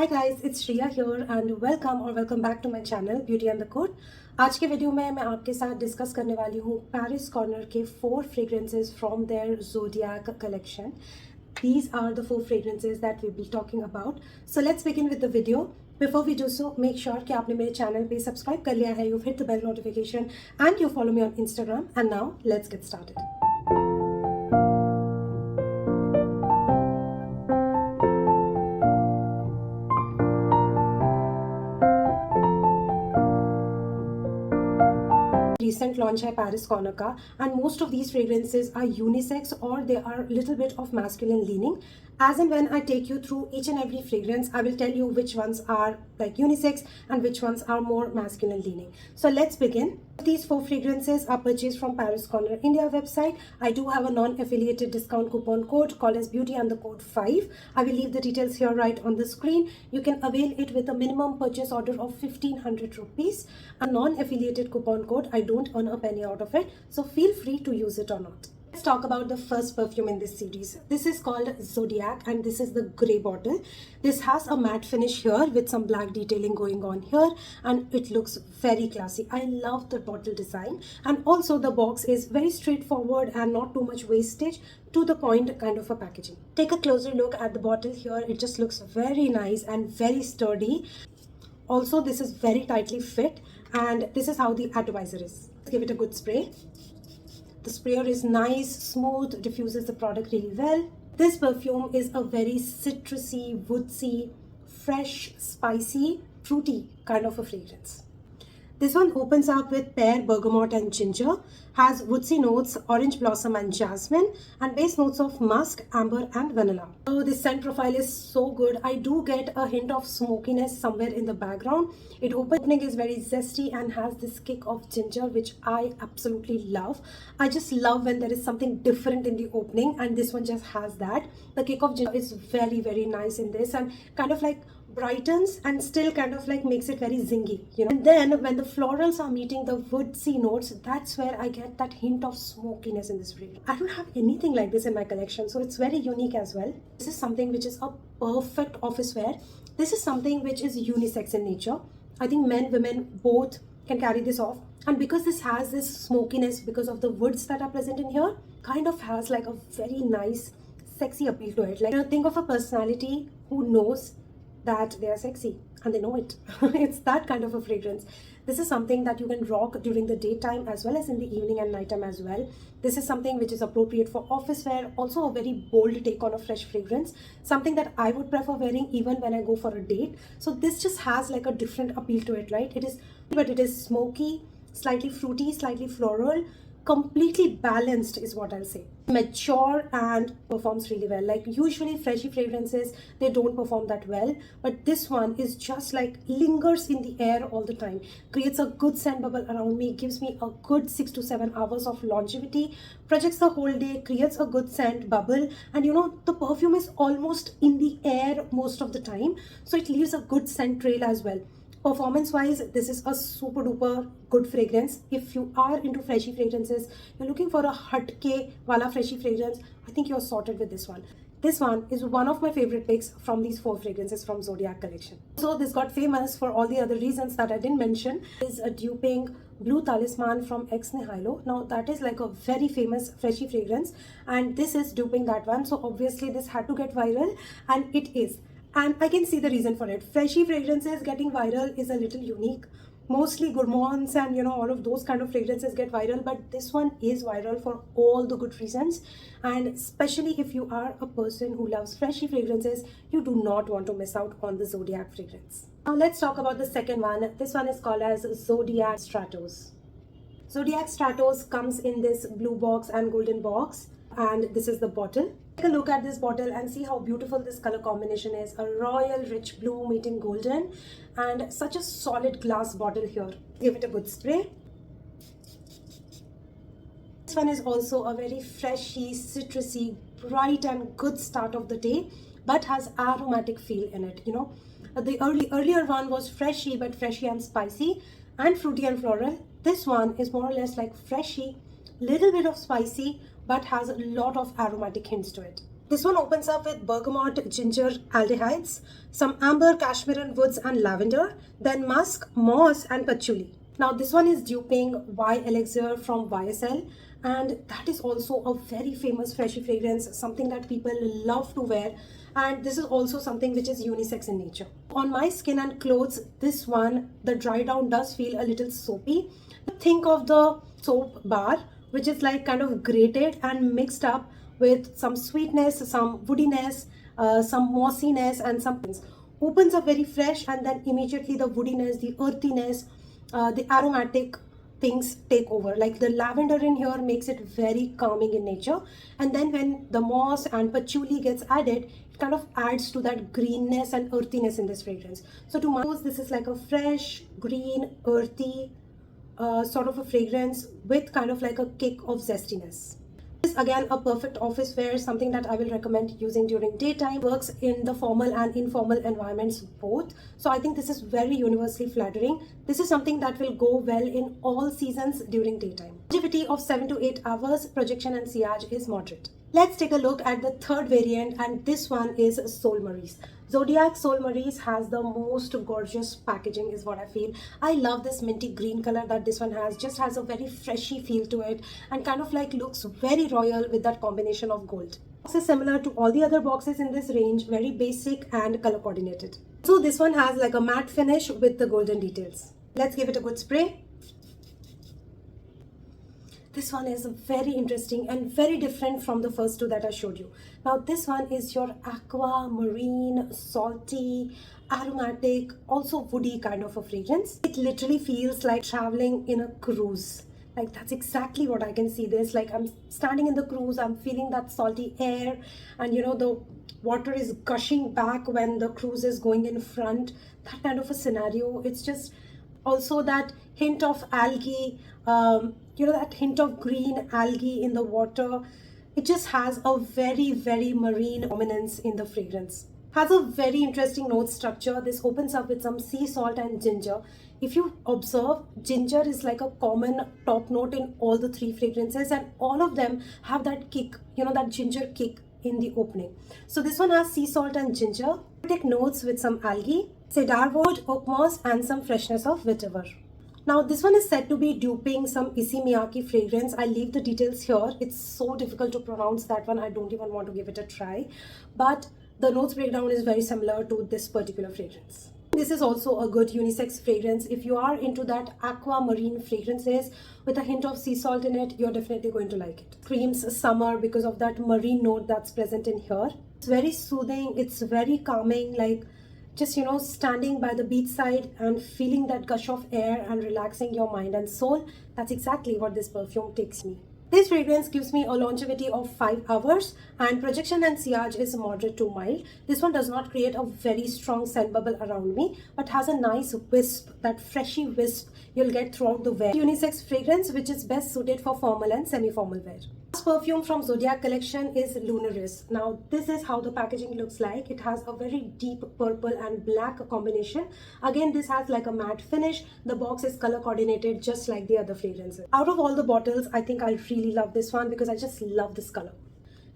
Hi guys, it's Shriya here and welcome back to my channel Beauty and the Code. आज के video में मैं आपके साथ डिस्कस करने वाली हूँ पैरिस कॉर्नर के 4 fragrances from their Zodiac collection. These are the 4 fragrances that we'll be talking about. So let's begin with the video. Before we do so, make sure कि आपने मेरे चैनल पे सब्सक्राइब कर लिया है, you've hit the bell notification and you follow me on Instagram. And now let's get started. Recent launch है Paris Corner का, and most of these fragrances are unisex or they are a little bit of masculine leaning. As and when I take you through each and every fragrance, I will tell you which ones are like unisex and which ones are more masculine leaning. So let's begin. These 4 fragrances are purchased from Paris Corner India website. I do have a non-affiliated discount coupon code called as Beauty and the Code 5. I will leave the details here right on the screen. You can avail it with a minimum purchase order of 1500 rupees. A non-affiliated coupon code, I don't earn a penny out of it. So feel free to use it or not. Let's talk about the first perfume in this series. This is called Zodiac and this is the grey bottle. This has a matte finish here with some black detailing going on here and it looks very classy. I love the bottle design, and also the box is very straightforward and not too much wastage, to the point kind of a packaging. Take a closer look at the bottle here. It just looks very nice and very sturdy. Also, this is very tightly fit and this is how the atomizer is. Let's give it a good spray. The sprayer is nice, smooth, diffuses the product really well. This perfume is a very citrusy, woodsy, fresh, spicy, fruity kind of a fragrance. This one opens up with pear, bergamot and ginger, has woodsy notes, orange blossom and jasmine, and base notes of musk, amber and vanilla. Oh, this scent profile is so good. I do get a hint of smokiness somewhere in the background. Opening is very zesty and has this kick of ginger, which I absolutely love. I just love when there is something different in the opening, and this one just has that. The kick of ginger is very, very nice in this and kind of like brightens and still kind of like makes it very zingy, you know. And then when the florals are meeting the woodsy notes, that's where I get that hint of smokiness in this fragrance. I don't have anything like this in my collection, so it's very unique as well. This is something which is a perfect office wear. This is something which is unisex in nature. I think men, women both can carry this off, and because this has this smokiness because of the woods that are present in here, kind of has like a very nice sexy appeal to it. Like, you know, think of a personality who knows that they are sexy and they know it. It's that kind of a fragrance. This is something that you can rock during the daytime as well as in the evening and nighttime as well. This is something which is appropriate for office wear, also a very bold take on a fresh fragrance, something that I would prefer wearing even when I go for a date. So this just has like a different appeal to it, right? It is smoky, slightly fruity, slightly floral, completely balanced is what I'll say. Mature and performs really well. Like usually freshy fragrances, they don't perform that well, but this one is just like lingers in the air all the time, creates a good scent bubble around me, gives me a good 6 to 7 hours of longevity, projects the whole day, creates a good scent bubble, and you know, the perfume is almost in the air most of the time, so it leaves a good scent trail as well. Performance wise, this is a super duper good fragrance. If you are into freshy fragrances, you're looking for a hatke wala freshy fragrance, I think you're sorted with this one. This one is one of my favorite picks from these 4 fragrances from Zodiac collection. So this got famous for all the other reasons that I didn't mention. Is a duping Blue Talisman from Ex Nihilo. Now that is like a very famous freshy fragrance, and this is duping that one. So obviously this had to get viral, and it is. And I can see the reason for it. Freshy fragrances getting viral is a little unique. Mostly gourmands and you know all of those kind of fragrances get viral, but this one is viral for all the good reasons. And especially if you are a person who loves freshy fragrances, you do not want to miss out on the Zodiac fragrance. Now let's talk about the second one. This one is called as Zodiac Stratos. Zodiac Stratos comes in this blue box and golden box, and this is the bottle. Take a look at this bottle and see how beautiful this color combination is. A royal rich blue meeting golden, and such a solid glass bottle here. Give it a good spray. This one is also a very freshy, citrusy, bright and good start of the day, but has aromatic feel in it. You know, the earlier one was freshy, but freshy and spicy and fruity and floral. This one is more or less like freshy, little bit of spicy, but has a lot of aromatic hints to it. This one opens up with bergamot, ginger, aldehydes, some amber, cashmere woods and lavender, then musk, moss and patchouli. Now this one is duping Y Elixir from YSL, and that is also a very famous freshy fragrance, something that people love to wear, and this is also something which is unisex in nature. On my skin and clothes, this one, the dry down does feel a little soapy. Think of the soap bar, which is like kind of grated and mixed up with some sweetness, some woodiness, some mossiness and some opens up very fresh, and then immediately the woodiness, the earthiness, the aromatic things take over. Like the lavender in here makes it very calming in nature, and then when the moss and patchouli gets added, it kind of adds to that greenness and earthiness in this fragrance. So to my nose, this is like a fresh, green, earthy sort of a fragrance with kind of like a kick of zestiness. This is again a perfect office wear, something that I will recommend using during daytime. Works in the formal and informal environments both. So I think this is very universally flattering. This is something that will go well in all seasons during daytime. Longevity of 7 to 8 hours, projection and sillage is moderate. Let's take a look at the third variant, and this one is Sol Maurice. Zodiac Sol Maurice has the most gorgeous packaging is what I feel. I love this minty green color that this one has. Just has a very freshy feel to it and kind of like looks very royal with that combination of gold. Box is similar to all the other boxes in this range, very basic and color coordinated. So this one has like a matte finish with the golden details. Let's give it a good spray. This one is very interesting and very different from the first two that I showed you. Now this one is your aqua, marine, salty, aromatic, also woody kind of a fragrance. It literally feels like traveling in a cruise. Like that's exactly what I can see this. Like I'm standing in the cruise, I'm feeling that salty air, and you know the water is gushing back when the cruise is going in front. That kind of a scenario. It's just also that hint of algae, that hint of green algae in the water. It just has a very, very marine dominance in the fragrance. Has a very interesting note structure. This opens up with some sea salt and ginger. If you observe, ginger is like a common top note in all the three fragrances, and all of them have that kick, that ginger kick in the opening. So this one has sea salt and ginger. Take notes with some algae, cedarwood, oak moss and some freshness of vetiver. Now this one is said to be duping some Issey Miyake fragrance. I'll leave the details here. It's so difficult to pronounce that one. I don't even want to give it a try. But the notes breakdown is very similar to this particular fragrance. This is also a good unisex fragrance. If you are into that aquamarine fragrances with a hint of sea salt in it, you're definitely going to like it. Screams summer because of that marine note that's present in here. It's very soothing. It's very calming, like just standing by the beachside and feeling that gush of air and relaxing your mind and soul. That's exactly what this perfume takes me. This fragrance gives me a longevity of 5 hours, and projection and sillage is moderate to mild. This one does not create a very strong scent bubble around me, but has a nice wisp, that freshy wisp you'll get throughout the wear. Unisex fragrance which is best suited for formal and semi-formal wear. Last perfume from Zodiac collection is Lunaris. Now this is how the packaging looks like. It has a very deep purple and black combination. Again, this has like a matte finish. The box is color coordinated just like the other fragrances. Out of all the bottles, I think I really love this one because I just love this color.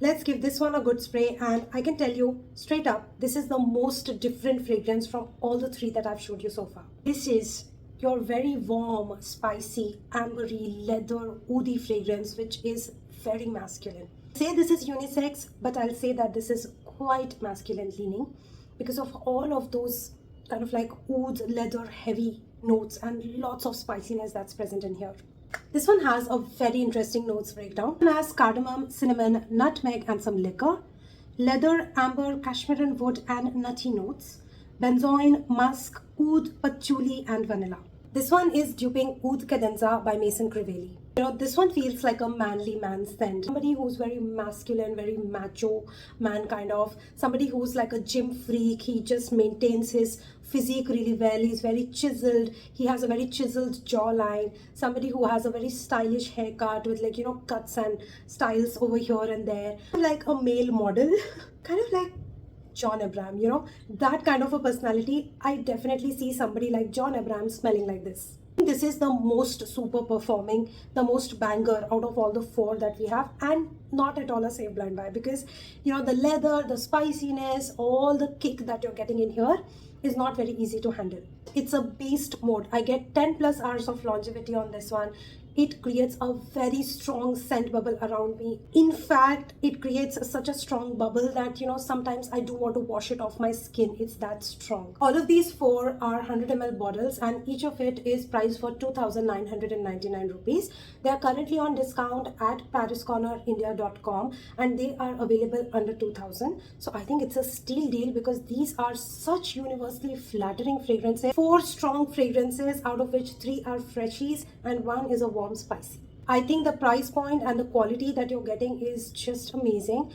Let's give this one a good spray, and I can tell you straight up, this is the most different fragrance from all the three that I've showed you so far. This is your very warm, spicy, ambery, leather, woody fragrance which is very masculine. Say this is unisex, but I'll say that this is quite masculine leaning because of all of those kind of like oud, leather, heavy notes and lots of spiciness that's present in here. This one has a very interesting notes breakdown. It has cardamom, cinnamon, nutmeg and some liquor, leather, amber, cashmere wood and nutty notes, benzoin, musk, oud, patchouli and vanilla. This one is duping Oud Cadenza by Maison Crivelli. This one feels like a manly man scent. Somebody who's very masculine, very macho man kind of. Somebody who's like a gym freak. He just maintains his physique really well. He's very chiseled. He has a very chiseled jawline. Somebody who has a very stylish haircut with like, cuts and styles over here and there. Like a male model. Kind of like John Abraham, that kind of a personality. I definitely see somebody like John Abraham smelling like this. This is the most super performing, the most banger out of all the four that we have, and not at all a safe blind buy, because the leather, the spiciness, all the kick that you're getting in here is not very easy to handle. It's a beast mode. I get 10 plus hours of longevity on this one. It creates a very strong scent bubble around me. In fact, it creates such a strong bubble that sometimes I do want to wash it off my skin. It's that strong. All of these four are 100 ml bottles, and each of it is priced for 2,999 rupees. They are currently on discount at pariscornerindia.com, and they are available under 2,000. So I think it's a steal deal, because these are such universally flattering fragrances. Four strong fragrances, out of which 3 are freshies and 1 is a warm spicy. I think the price point and the quality that you're getting is just amazing.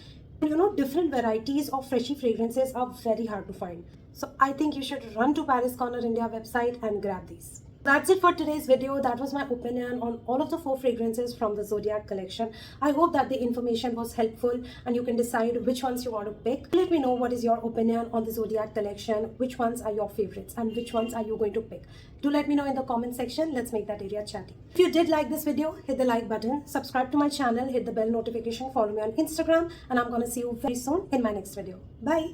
Different varieties of freshy fragrances are very hard to find. So I think you should run to Paris Corner India website and grab these. That's it for today's video. That was my opinion on all of the 4 fragrances from the Zodiac collection. I hope that the information was helpful and you can decide which ones you want to pick. Let me know what is your opinion on the Zodiac collection, which ones are your favorites and which ones are you going to pick. Do let me know in the comment section. Let's make that area chatty. If you did like this video, hit the like button, subscribe to my channel, hit the bell notification, follow me on Instagram, and I'm going to see you very soon in my next video. Bye.